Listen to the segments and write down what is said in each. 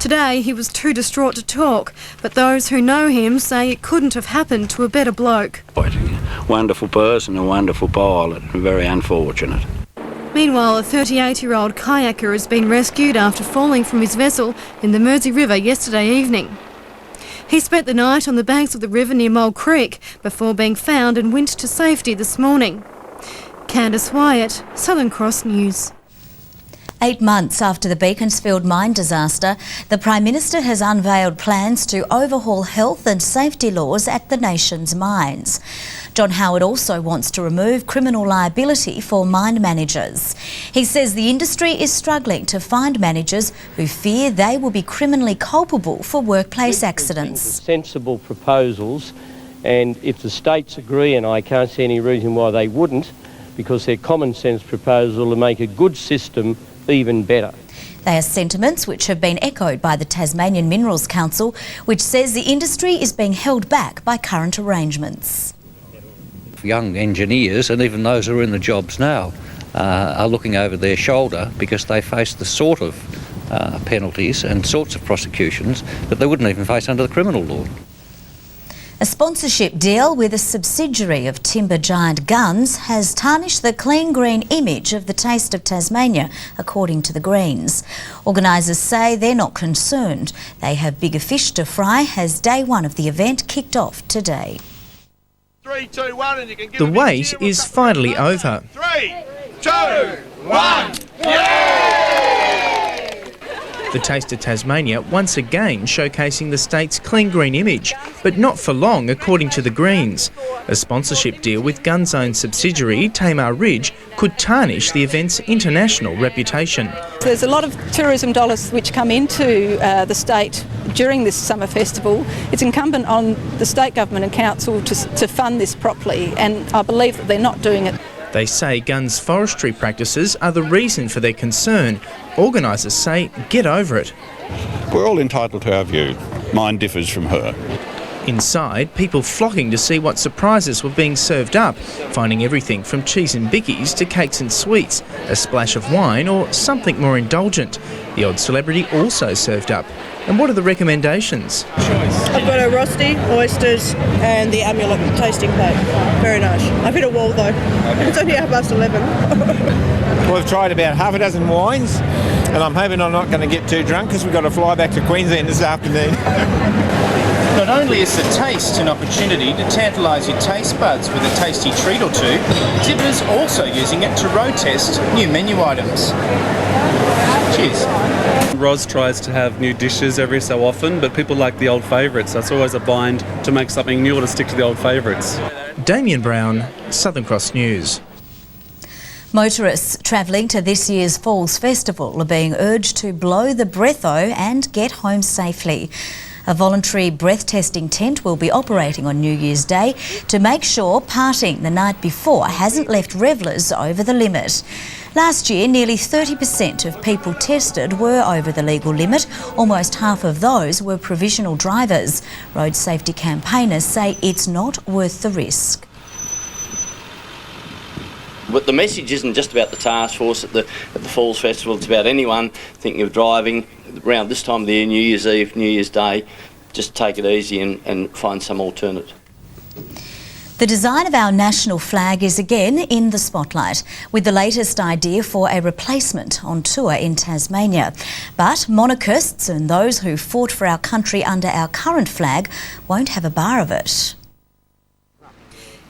Today he was too distraught to talk, but those who know him say it couldn't have happened to a better bloke. Wonderful person, a wonderful pilot, very unfortunate. Meanwhile, a 38-year-old kayaker has been rescued after falling from his vessel in the Mersey River yesterday evening. He spent the night on the banks of the river near Mole Creek before being found and winched to safety this morning. Candice Wyatt, Southern Cross News. 8 months after the Beaconsfield mine disaster, the Prime Minister has unveiled plans to overhaul health and safety laws at the nation's mines. John Howard also wants to remove criminal liability for mine managers. He says the industry is struggling to find managers who fear they will be criminally culpable for workplace accidents. Sensible proposals, and if the states agree, and I can't see any reason why they wouldn't, because their common sense proposal to make a good system even better. They are sentiments which have been echoed by the Tasmanian Minerals Council, which says the industry is being held back by current arrangements. Young engineers, and even those who are in the jobs now, are looking over their shoulder because they face the sort of penalties and sorts of prosecutions that they wouldn't even face under the criminal law. A sponsorship deal with a subsidiary of timber giant Guns has tarnished the clean green image of the Taste of Tasmania, according to the Greens. Organisers say they're not concerned. They have bigger fish to fry as day one of the event kicked off today. 3, 2, 1, and you can give the wait is finally over. 3, 2, 1, yay! The Taste of Tasmania once again showcasing the state's clean green image, but not for long, according to the Greens. A sponsorship deal with Gun's own subsidiary, Tamar Ridge, could tarnish the event's international reputation. There's a lot of tourism dollars which come into the state during this summer festival. It's incumbent on the state government and council to fund this properly, and I believe that they're not doing it. They say Gun's forestry practices are the reason for their concern. Organisers say get over it. We're all entitled to our view. Mine differs from her. Inside, people flocking to see what surprises were being served up, finding everything from cheese and bickies to cakes and sweets, a splash of wine or something more indulgent. The odd celebrity also served up. And what are the recommendations? I've got a rosti, oysters and the amulet tasting plate. Very nice. I've hit a wall though. It's only 11:30. Well, I've tried about half a dozen wines and I'm hoping I'm not going to get too drunk because we've got to fly back to Queensland this afternoon. Not only is the taste an opportunity to tantalise your taste buds with a tasty treat or two, Tibbers also using it to road test new menu items. Cheers. Ros tries to have new dishes every so often, but people like the old favourites. That's always a bind to make something new or to stick to the old favourites. Damien Brown, Southern Cross News. Motorists travelling to this year's Falls Festival are being urged to blow the breatho and get home safely. A voluntary breath testing tent will be operating on New Year's Day to make sure partying the night before hasn't left revellers over the limit. Last year, nearly 30% of people tested were over the legal limit. Almost half of those were provisional drivers. Road safety campaigners say it's not worth the risk. But the message isn't just about the task force at the Falls Festival, it's about anyone thinking of driving around this time of the year, New Year's Eve, New Year's Day. Just take it easy and find some alternate. The design of our national flag is again in the spotlight, with the latest idea for a replacement on tour in Tasmania. But monarchists and those who fought for our country under our current flag won't have a bar of it.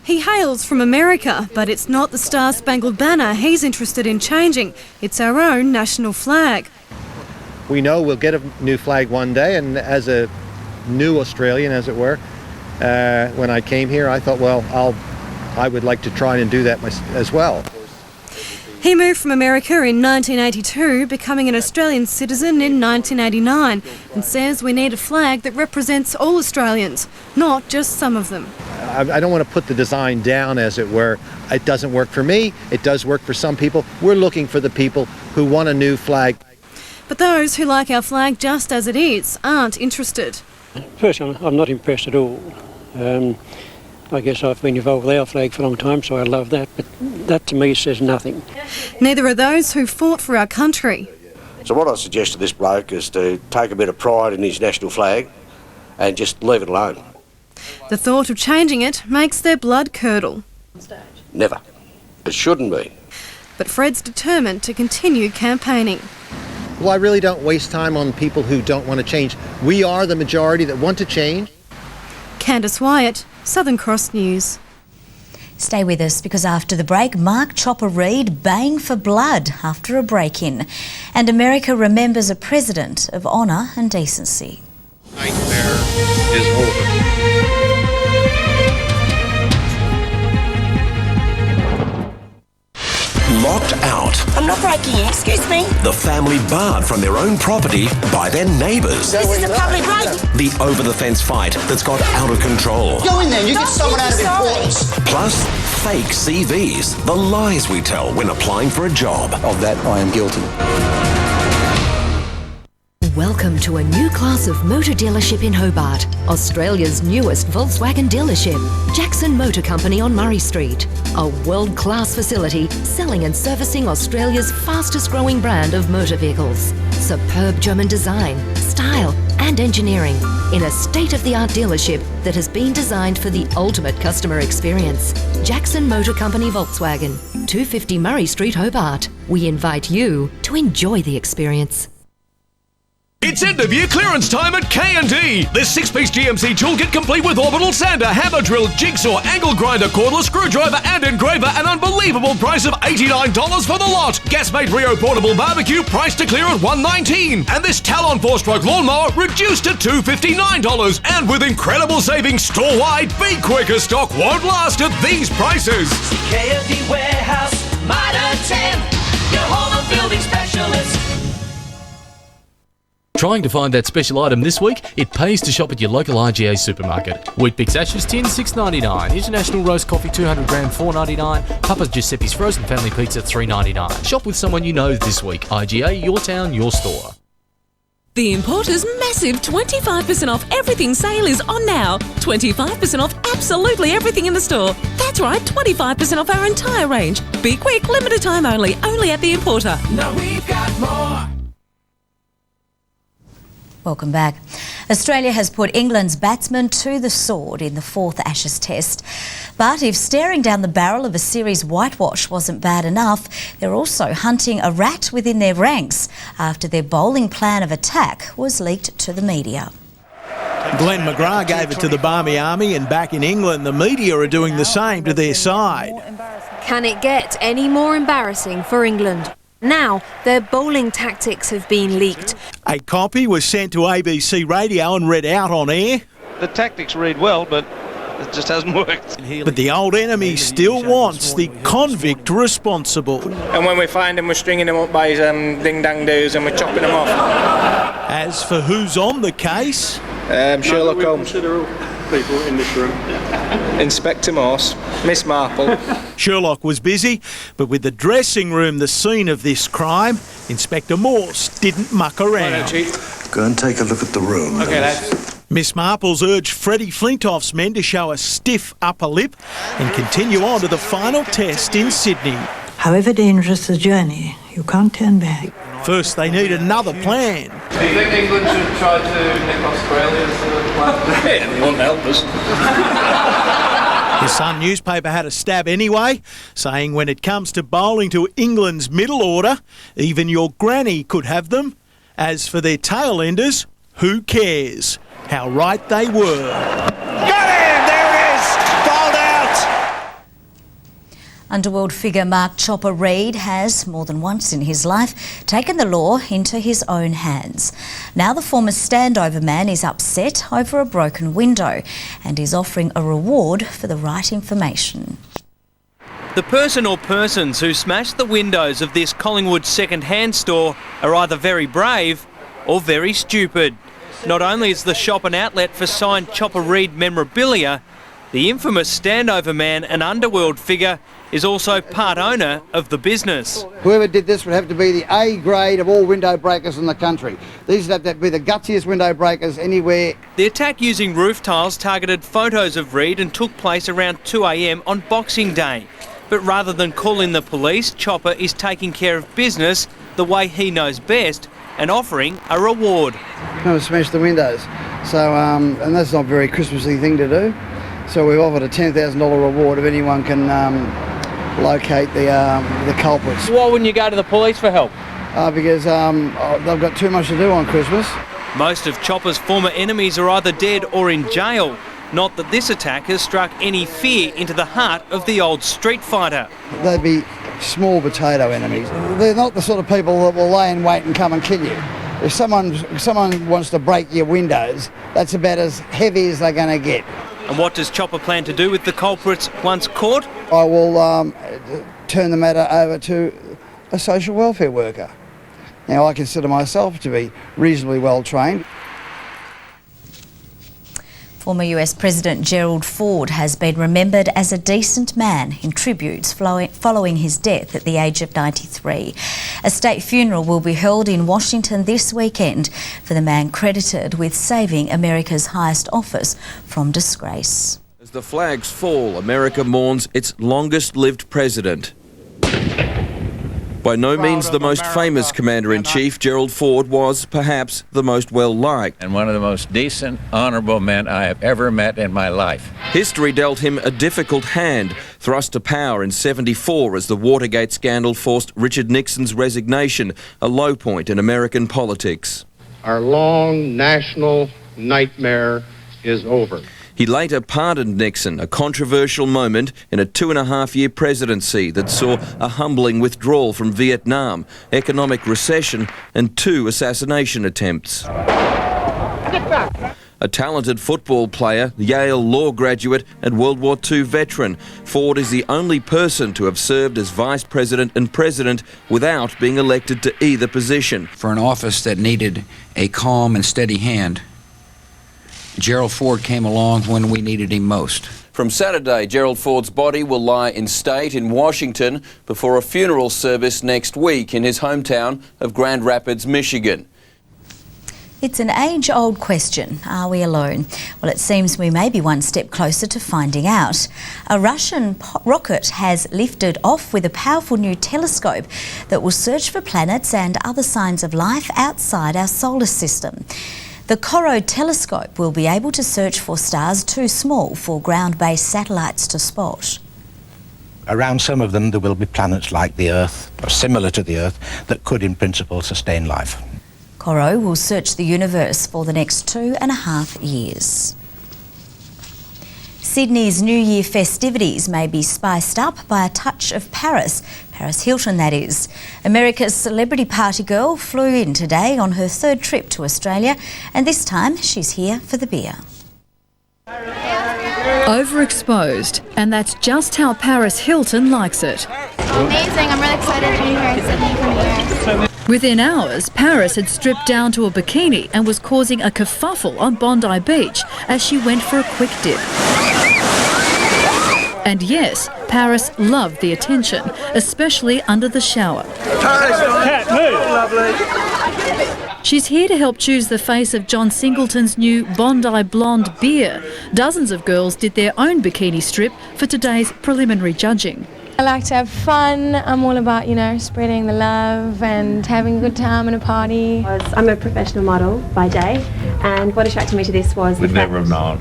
He hails from America, but it's not the Star-Spangled Banner he's interested in changing. It's our own national flag. We know we'll get a new flag one day, and as a new Australian, as it were, when I came here, I thought, well, I would like to try and do that as well. He moved from America in 1982, becoming an Australian citizen in 1989, and says we need a flag that represents all Australians, not just some of them. I don't want to put the design down, as it were. It doesn't work for me. It does work for some people. We're looking for the people who want a new flag. But those who like our flag just as it is aren't interested. Personally, I'm not impressed at all. I guess I've been involved with our flag for a long time, so I love that, but that to me says nothing. Neither are those who fought for our country. So what I suggest to this bloke is to take a bit of pride in his national flag and just leave it alone. The thought of changing it makes their blood curdle. Never. It shouldn't be. But Fred's determined to continue campaigning. Well, I really don't waste time on people who don't want to change. We are the majority that want to change. Candice Wyatt, Southern Cross News. Stay with us because after the break, Mark Chopper Reid baying for blood after a break-in. And America remembers a president of honour and decency. Nightmare is over. Locked out. I'm not breaking in, excuse me. The family barred from their own property by their neighbours. This is a public road. The over-the-fence fight that's got out of control. Go in there and you get someone out of importance. Plus, fake CVs. The lies we tell when applying for a job. Of that, I am guilty. Welcome to a new class of motor dealership in Hobart, Australia's newest Volkswagen dealership, Jackson Motor Company on Murray Street. A world-class facility selling and servicing Australia's fastest growing brand of motor vehicles. Superb German design, style and engineering in a state-of-the-art dealership that has been designed for the ultimate customer experience. Jackson Motor Company Volkswagen, 250 Murray Street, Hobart. We invite you to enjoy the experience. It's end-of-year clearance time at K&D. This 6-piece GMC toolkit complete with orbital sander, hammer drill, jigsaw, angle grinder, cordless screwdriver and engraver. An unbelievable price of $89 for the lot. Gas-made Rio portable barbecue priced to clear at $119. And this Talon 4-stroke lawnmower reduced to $259. And with incredible savings store-wide, be quicker, stock won't last at these prices. K&D Warehouse, Mitre 10, your home and building specialist. Trying to find that special item this week? It pays to shop at your local IGA supermarket. Weet-Bix Ashes tin $6.99, International Roast Coffee 200 gram $4.99, Papa's Giuseppe's Frozen Family Pizza $3.99. Shop with someone you know this week. IGA, your town, your store. The Importer's massive 25% off everything sale is on now. 25% off absolutely everything in the store. That's right, 25% off our entire range. Be quick, limited time only at The Importer. Now we've got more. Welcome back. Australia has put England's batsmen to the sword in the 4th Ashes Test. But if staring down the barrel of a series whitewash wasn't bad enough, they're also hunting a rat within their ranks after their bowling plan of attack was leaked to the media. Glenn McGrath gave it to the Barmy Army, and back in England, the media are doing the same to their side. Can it get any more embarrassing for England? Now, their bowling tactics have been leaked. A copy was sent to ABC Radio and read out on air. The tactics read well, but it just hasn't worked. But the old enemy still wants the convict responsible. And when we find them, we're stringing them up by ding-dang-doos and we're chopping them off. As for who's on the case... Sherlock Holmes. People in this room. Inspector Morse, Miss Marple. Sherlock was busy, but with the dressing room the scene of this crime, Inspector Morse didn't muck around. Go and take a look at the room. Okay, lads. Miss Marples urged Freddie Flintoff's men to show a stiff upper lip and continue on to the final test in Sydney. However dangerous the journey, you can't turn back. First, they need another plan. Do you think England should try to nick Australia's plan? Yeah, they won't help us. The Sun newspaper had a stab anyway, saying when it comes to bowling to England's middle order, even your granny could have them. As for their tail enders, who cares? How right they were. Got him! There it is! Bowled out! Underworld figure Mark Chopper Reid has, more than once in his life, taken the law into his own hands. Now the former standover man is upset over a broken window and is offering a reward for the right information. The person or persons who smashed the windows of this Collingwood second-hand store are either very brave or very stupid. Not only is the shop an outlet for signed Chopper Reid memorabilia, the infamous standover man and underworld figure is also part owner of the business. Whoever did this would have to be the A grade of all window breakers in the country. These would have to be the gutsiest window breakers anywhere. The attack using roof tiles targeted photos of Reid and took place around 2 a.m. on Boxing Day. But rather than call in the police, Chopper is taking care of business the way he knows best and offering a reward. Come and smash the windows. So, and that's not a very Christmassy thing to do. So we've offered a $10,000 reward if anyone can locate the culprits. Why wouldn't you go to the police for help? Because they've got too much to do on Christmas. Most of Chopper's former enemies are either dead or in jail. Not that this attack has struck any fear into the heart of the old street fighter. They'd be small potato enemies. They're not the sort of people that will lay in wait and come and kill you. If someone wants to break your windows, that's about as heavy as they're going to get. And what does Chopper plan to do with the culprits once caught? I will turn the matter over to a social welfare worker. Now, I consider myself to be reasonably well trained. Former US President Gerald Ford has been remembered as a decent man in tributes following his death at the age of 93. A state funeral will be held in Washington this weekend for the man credited with saving America's highest office from disgrace. As the flags fall, America mourns its longest-lived president. By no means the most famous Commander-in-Chief, Gerald Ford was perhaps the most well-liked. And one of the most decent, honourable men I have ever met in my life. History dealt him a difficult hand, thrust to power in '74 as the Watergate scandal forced Richard Nixon's resignation, a low point in American politics. Our long national nightmare is over. He later pardoned Nixon, a controversial moment in a 2.5-year presidency that saw a humbling withdrawal from Vietnam, economic recession and 2 assassination attempts. A talented football player, Yale law graduate and World War II veteran, Ford is the only person to have served as vice president and president without being elected to either position. For an office that needed a calm and steady hand, Gerald Ford came along when we needed him most. From Saturday, Gerald Ford's body will lie in state in Washington before a funeral service next week in his hometown of Grand Rapids, Michigan. It's an age-old question. Are we alone? Well, it seems we may be one step closer to finding out. A Russian rocket has lifted off with a powerful new telescope that will search for planets and other signs of life outside our solar system. The Corot telescope will be able to search for stars too small for ground-based satellites to spot. Around some of them there will be planets like the Earth, or similar to the Earth, that could in principle sustain life. Corot will search the universe for the next 2.5 years. Sydney's New Year festivities may be spiced up by a touch of Paris Hilton that is. America's celebrity party girl flew in today on her 3rd trip to Australia, and this time she's here for the beer. Overexposed, and that's just how Paris Hilton likes it. Amazing, I'm really excited to be here in Sydney for New Year. Within hours, Paris had stripped down to a bikini and was causing a kerfuffle on Bondi Beach as she went for a quick dip. And yes, Paris loved the attention, especially under the shower. Paris, lovely. She's here to help choose the face of John Singleton's new Bondi Blonde beer. Dozens of girls did their own bikini strip for today's preliminary judging. I like to have fun. I'm all about, spreading the love and having a good time and a party. I'm a professional model by day, and what attracted me to this was We'd never have known.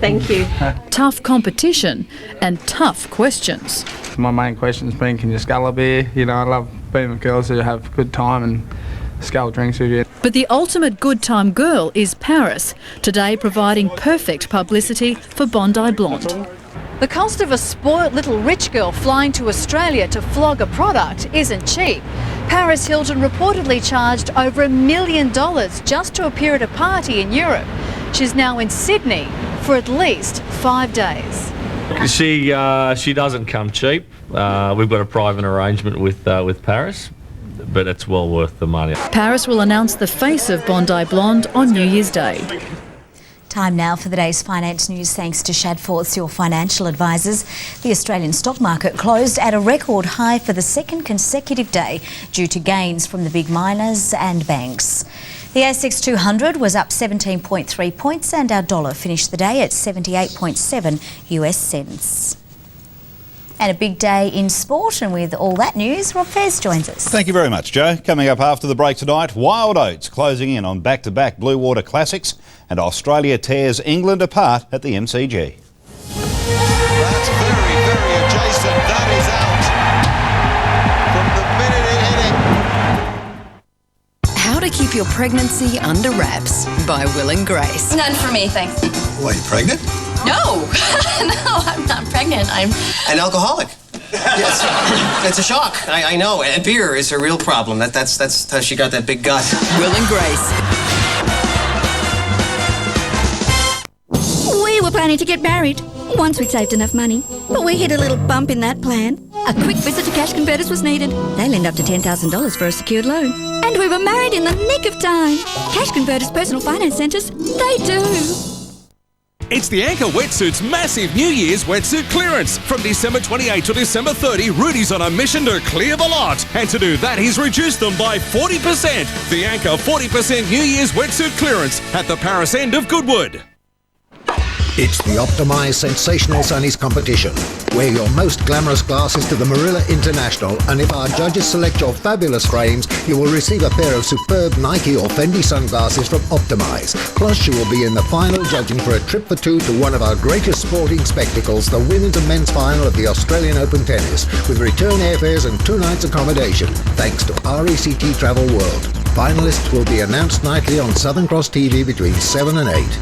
Thank you. Tough competition and tough questions. My main question's been, can you scull a beer? I love being with girls who have a good time and scull drinks with you. But the ultimate good time girl is Paris, today providing perfect publicity for Bondi Blonde. The cost of a spoilt little rich girl flying to Australia to flog a product isn't cheap. Paris Hilton reportedly charged over $1 million just to appear at a party in Europe. She's now in Sydney for at least 5 days. She doesn't come cheap. We've got a private arrangement with Paris, but it's well worth the money. Paris will announce the face of Bondi Blonde on New Year's Day. Time now for the day's finance news, thanks to Shadforth's, your financial advisors. The Australian stock market closed at a record high for the 2nd consecutive day due to gains from the big miners and banks. The ASX 200 was up 17.3 points and our dollar finished the day at 78.7 US cents. And a big day in sport, and with all that news, Rob Fairs joins us. Thank you very much, Joe. Coming up after the break tonight, Wild Oats closing in on back-to-back Blue Water Classics, and Australia tears England apart at the MCG. That's very, very adjacent. That is out from the minute it hit him. How to keep your pregnancy under wraps by Will and Grace. None for me, thanks. What, are you pregnant? No, no, I'm not pregnant. I'm an alcoholic. Yes, it's a shock. I know. And beer is a real problem. That's how she got that big gut. Will and Grace. We were planning to get married once we'd saved enough money, but we hit a little bump in that plan. A quick visit to Cash Converters was needed. They lend up to $10,000 for a secured loan. And we were married in the nick of time. Cash Converters personal finance centres, they do. It's the Anchor Wetsuits massive New Year's wetsuit clearance. From December 28 to December 30, Rudy's on a mission to clear the lot. And to do that, he's reduced them by 40%. The Anchor 40% New Year's wetsuit clearance at the Paris end of Goodwood. It's the Optimise Sensational Sunnies competition. Wear your most glamorous glasses to the Marilla International, and if our judges select your fabulous frames, you will receive a pair of superb Nike or Fendi sunglasses from Optimise. Plus, you will be in the final judging for a trip for two to one of our greatest sporting spectacles, the women's and men's final of the Australian Open Tennis, with return airfares and 2 nights accommodation, thanks to RECT Travel World. Finalists will be announced nightly on Southern Cross TV between 7 and 8.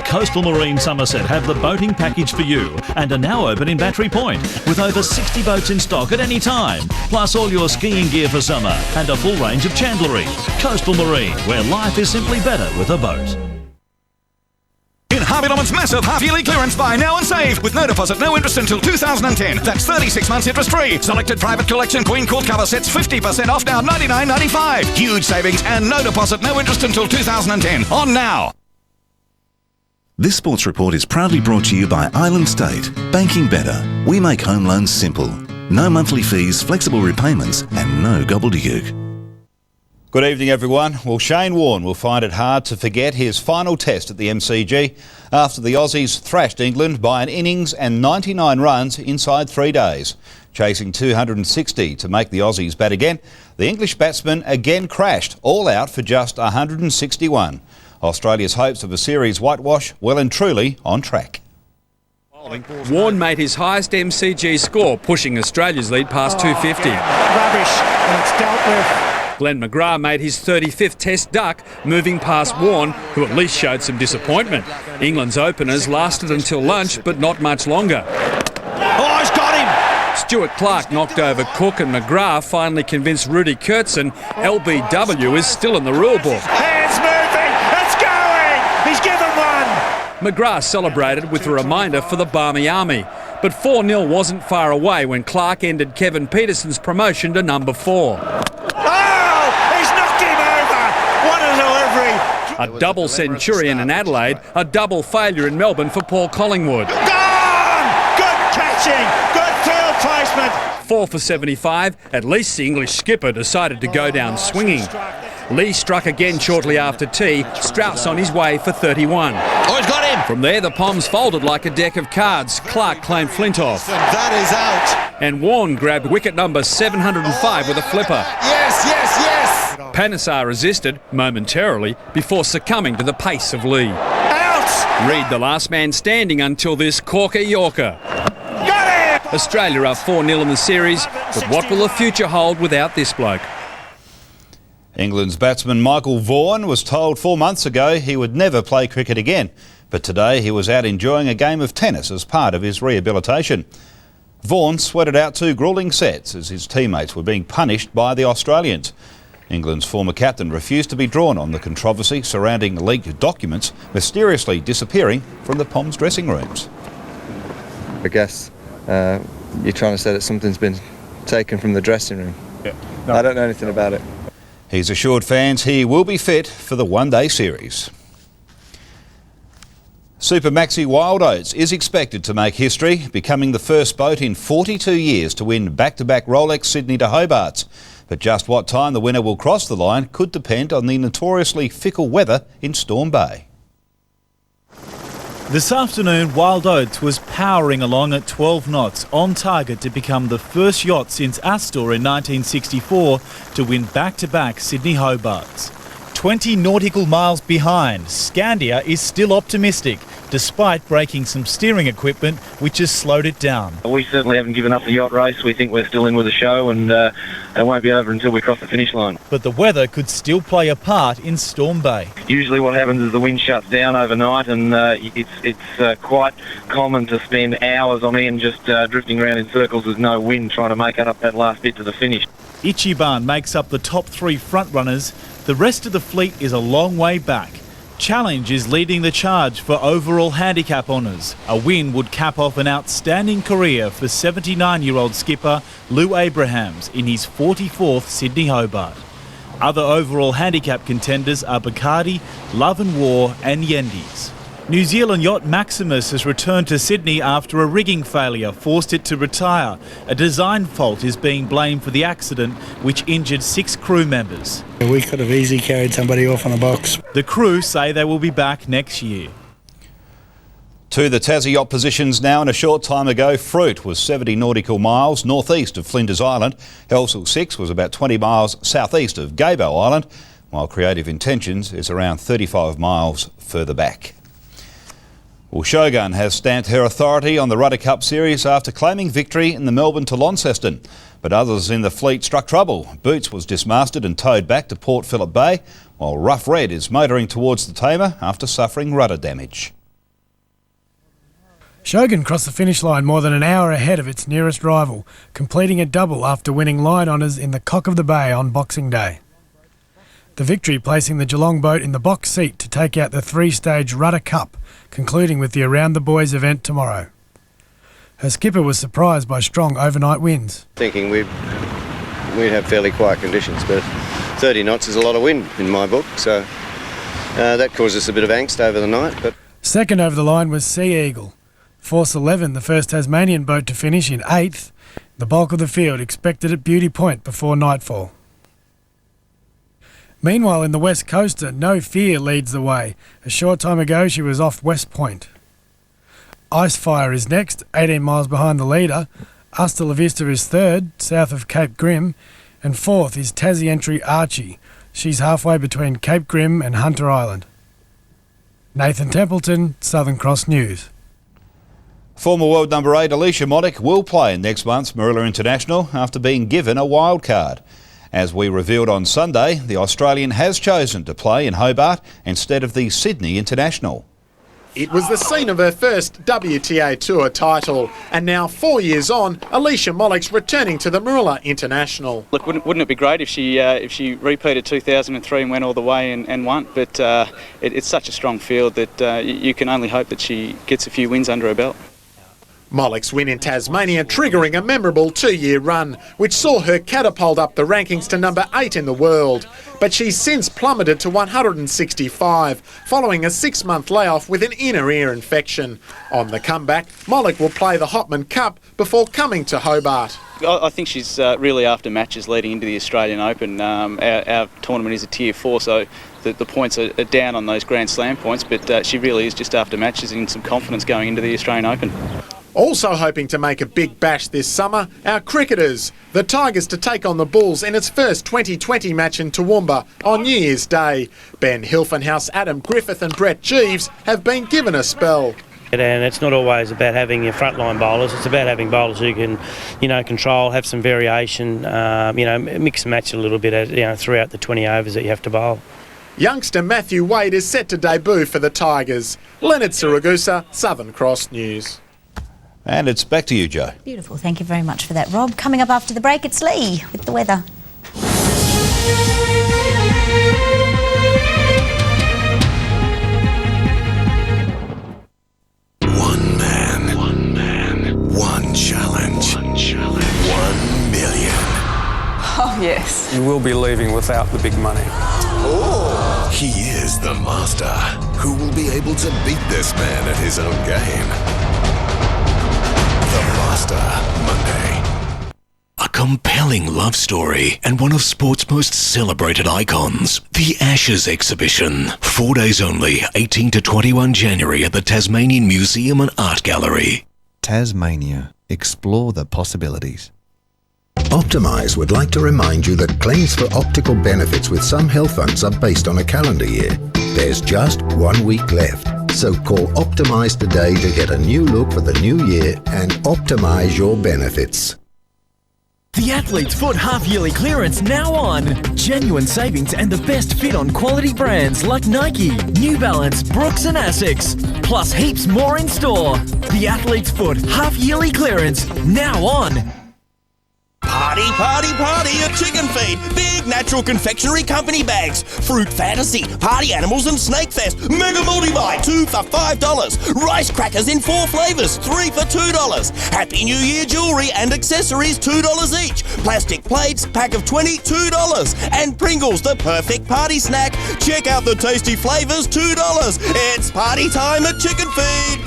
Coastal Marine Somerset have the boating package for you and are now open in Battery Point with over 60 boats in stock at any time, plus all your skiing gear for summer and a full range of chandlery. Coastal Marine, where life is simply better with a boat. In Harvey Norman's massive half-yearly clearance, buy now and save with no deposit, no interest until 2010. That's 36 months interest-free. Selected private collection Queen Court cover sets 50% off now, $99.95. Huge savings and no deposit, no interest until 2010. On now. This sports report is proudly brought to you by Island State. Banking better. We make home loans simple. No monthly fees, flexible repayments and no gobbledygook. Good evening, everyone. Well, Shane Warne will find it hard to forget his final test at the MCG after the Aussies thrashed England by an innings and 99 runs inside 3 days. Chasing 260 to make the Aussies bat again, the English batsman again crashed, all out for just 161. Australia's hopes of a series whitewash well and truly on track. Warne made his highest MCG score, pushing Australia's lead past 250. Rubbish, and it's dealt with. Glenn McGrath made his 35th Test duck, moving past Warne, who at least showed some disappointment. England's openers lasted until lunch, but not much longer. Oh, he's got him! Stuart Clark knocked over Cook, and McGrath finally convinced Rudy Kurtzen LBW is still in the rule book. Hands moving, it's going! He's given one! McGrath celebrated with a reminder for the Barmy Army, but 4-0 wasn't far away when Clark ended Kevin Peterson's promotion to number 4. Oh, he's knocked him over! What a delivery! A double centurion in Adelaide, a double failure in Melbourne for Paul Collingwood. Gone! Good catching, good field placement. 4 for 75, at least the English skipper decided to go down swinging. Lee struck again shortly after tea, Strauss on his way for 31. Oh, he's got him! From there, the Poms folded like a deck of cards. Clark claimed Flintoff. And that is out. And Warne grabbed wicket number 705 with a flipper. Yes, yes, yes! Panesar resisted, momentarily, before succumbing to the pace of Lee. Out! Reid the last man standing until this corker Yorker. Got him! Australia are 4-0 in the series, but what will the future hold without this bloke? England's batsman Michael Vaughan was told 4 months ago he would never play cricket again, but today he was out enjoying a game of tennis as part of his rehabilitation. Vaughan sweated out 2 gruelling sets as his teammates were being punished by the Australians. England's former captain refused to be drawn on the controversy surrounding leaked documents mysteriously disappearing from the Poms dressing rooms. I guess you're trying to say that something's been taken from the dressing room. Yeah. No. I don't know anything about it. He's assured fans he will be fit for the one-day series. Super Maxi Wild Oats is expected to make history, becoming the first boat in 42 years to win back-to-back Rolex Sydney to Hobarts. But just what time the winner will cross the line could depend on the notoriously fickle weather in Storm Bay. This afternoon, Wild Oats was powering along at 12 knots, on target to become the first yacht since Astor in 1964 to win back-to-back Sydney Hobarts. 20 nautical miles behind, Scandia is still optimistic, despite breaking some steering equipment which has slowed it down. We certainly haven't given up the yacht race. We think we're still in with the show, and it won't be over until we cross the finish line. But the weather could still play a part in Storm Bay. Usually what happens is the wind shuts down overnight, and it's quite common to spend hours on end just drifting around in circles with no wind, trying to make up that last bit to the finish. Ichiban makes up the top 3 front runners. The rest of the fleet is a long way back. Challenge is leading the charge for overall handicap honours. A win would cap off an outstanding career for 79-year-old skipper Lou Abrahams in his 44th Sydney Hobart. Other overall handicap contenders are Bacardi, Love and War and Yendes. New Zealand yacht Maximus has returned to Sydney after a rigging failure forced it to retire. A design fault is being blamed for the accident, which injured 6 crew members. We could have easily carried somebody off on a box. The crew say they will be back next year. To the Tassie yacht positions now. And a short time ago, Fruit was 70 nautical miles northeast of Flinders Island. Helsel 6 was about 20 miles southeast of Gaybo Island, while Creative Intentions is around 35 miles further back. Well, Shogun has stamped her authority on the Rudder Cup Series after claiming victory in the Melbourne to Launceston. But others in the fleet struck trouble. Boots was dismasted and towed back to Port Phillip Bay, while Rough Red is motoring towards the Tamar after suffering rudder damage. Shogun crossed the finish line more than an hour ahead of its nearest rival, completing a double after winning line honours in the Cock of the Bay on Boxing Day. The victory placing the Geelong boat in the box seat to take out the 3-stage Rudder Cup, concluding with the Around the Buoys event tomorrow. Her skipper was surprised by strong overnight winds. Thinking we'd have fairly quiet conditions, but 30 knots is a lot of wind in my book, so that caused us a bit of angst over the night. But second over the line was Sea Eagle. Force 11, the first Tasmanian boat to finish in 8th. The bulk of the field expected at Beauty Point before nightfall. Meanwhile, in the West Coaster, No Fear leads the way. A short time ago, she was off West Point. Icefire is next, 18 miles behind the leader. Hasta La Vista is third, south of Cape Grim. And fourth is Tassie entry Archie. She's halfway between Cape Grim and Hunter Island. Nathan Templeton, Southern Cross News. Former world number 8 Alicia Monik will play in next month's Marilla International after being given a wild card. As we revealed on Sunday, the Australian has chosen to play in Hobart instead of the Sydney International. It was the scene of her first WTA Tour title, and now 4 years on, Alicia Molik's returning to the Marilla International. Look, wouldn't it be great if she repeated 2003 and went all the way and won? But it's such a strong field that you can only hope that she gets a few wins under her belt. Molik's win in Tasmania triggering a memorable 2-year run, which saw her catapult up the rankings to number 8 in the world. But she's since plummeted to 165, following a 6-month layoff with an inner ear infection. On the comeback, Molik will play the Hopman Cup before coming to Hobart. I think she's really after matches leading into the Australian Open. Our tournament is a Tier 4, so the points are down on those Grand Slam points, but she really is just after matches and some confidence going into the Australian Open. Also hoping to make a big bash this summer, our cricketers. The Tigers to take on the Bulls in its first 2020 match in Toowoomba on New Year's Day. Ben Hilfenhaus, Adam Griffith and Brett Jeeves have been given a spell. And it's not always about having your frontline bowlers, it's about having bowlers who can, control, have some variation, mix and match a little bit, throughout the 20 overs that you have to bowl. Youngster Matthew Wade is set to debut for the Tigers. Leonard Siragusa, Southern Cross News. And it's back to you, Joe. Beautiful. Thank you very much for that, Rob. Coming up after the break, it's Lee with the weather. One man, one challenge, 1 million. Oh, yes. You will be leaving without the big money. Oh. He is the master. Who will be able to beat this man at his own game? The Master, Monday. A compelling love story and one of sport's most celebrated icons. The Ashes exhibition. 4 days only, 18 to 21 January at the Tasmanian Museum and Art Gallery. Tasmania. Explore the possibilities. Optimise would like to remind you that claims for optical benefits with some health funds are based on a calendar year. There's just 1 week left. So call Optimise today to get a new look for the new year and optimise your benefits. The Athlete's Foot half-yearly clearance now on. Genuine savings and the best fit on quality brands like Nike, New Balance, Brooks and Asics. Plus heaps more in store. The Athlete's Foot half-yearly clearance now on. Party, party, party at Chicken Feed. Big Natural Confectionery Company bags. Fruit Fantasy, Party Animals and Snake Fest. Mega Multi-Buy, 2 for $5. Rice crackers in 4 flavours, 3 for $2. Happy New Year jewellery and accessories, $2 each. Plastic plates, pack of 20, $2. And Pringles, the perfect party snack. Check out the tasty flavours, $2. It's party time at Chicken Feed.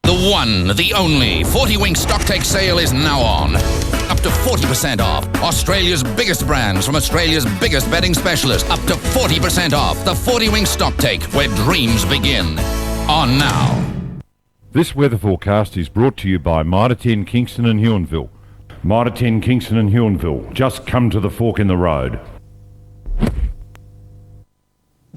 The one, the only 40-wing stocktake sale is now on. Up to 40% off. Australia's biggest brands from Australia's biggest bedding specialist. Up to 40% off the 40-wing stocktake, where dreams begin. On now. This weather forecast is brought to you by Mitre 10 Kingston and Huonville. Mitre 10 Kingston and Huonville. Just come to the fork in the road.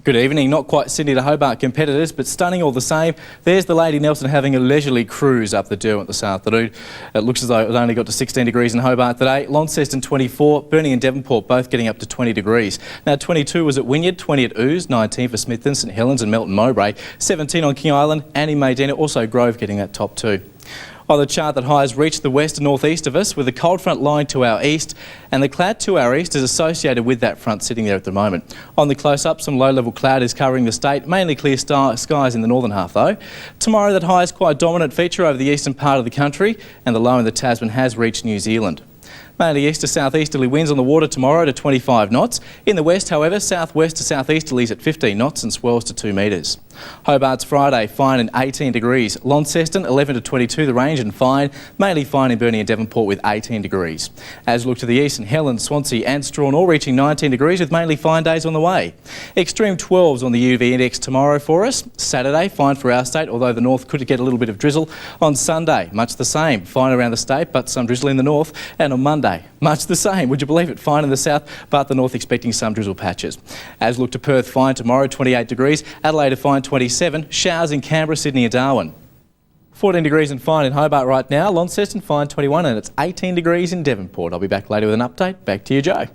Good evening. Not quite Sydney to Hobart competitors, but stunning all the same. There's the Lady Nelson having a leisurely cruise up the Derwent this afternoon. It looks as though it only got to 16 degrees in Hobart today. Launceston 24, Burnie and Devonport both getting up to 20 degrees. Now 22 was at Wynyard, 20 at Ouse, 19 for Smithton, St Helens and Melton Mowbray, 17 on King Island, and in Maydena, also Grove getting that top 2. On the chart, that highs reached the west and northeast of us with a cold front lying to our east, and the cloud to our east is associated with that front sitting there at the moment. On the close-up, some low-level cloud is covering the state, mainly clear skies in the northern half though. Tomorrow, that high is quite a dominant feature over the eastern part of the country, and the low in the Tasman has reached New Zealand. Mainly east to southeasterly winds on the water tomorrow to 25 knots. In the west, however, southwest to southeasterlies at 15 knots and swells to 2 metres. Hobart's Friday, fine and 18 degrees. Launceston, 11 to 22 the range and fine. Mainly fine in Burnie and Devonport with 18 degrees. As we look to the east, St Helens, Swansea and Strawn all reaching 19 degrees with mainly fine days on the way. Extreme 12s on the UV index tomorrow for us. Saturday, fine for our state, although the north could get a little bit of drizzle. On Sunday, much the same. Fine around the state, but some drizzle in the north. And on Monday, much the same. Would you believe it? Fine in the south, but the north expecting some drizzle patches. As we look to Perth, fine tomorrow, 28 degrees. Adelaide, fine 27. Showers in Canberra, Sydney and Darwin. 14 degrees and fine in Hobart right now. Launceston, fine 21, and it's 18 degrees in Devonport. I'll be back later with an update. Back to you, Joe.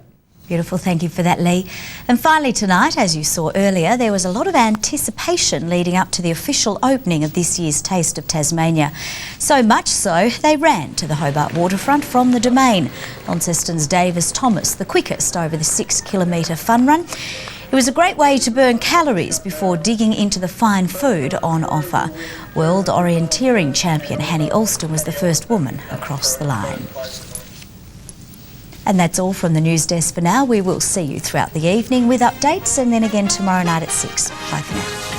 Beautiful, thank you for that, Lee. And finally tonight, as you saw earlier, there was a lot of anticipation leading up to the official opening of this year's Taste of Tasmania. So much so, they ran to the Hobart waterfront from the Domain. Launceston's Davis Thomas, the quickest over the 6-kilometre fun run. It was a great way to burn calories before digging into the fine food on offer. World orienteering champion Hanny Alston was the first woman across the line. And that's all from the news desk for now. We will see you throughout the evening with updates and then again tomorrow night at 6. Bye for now.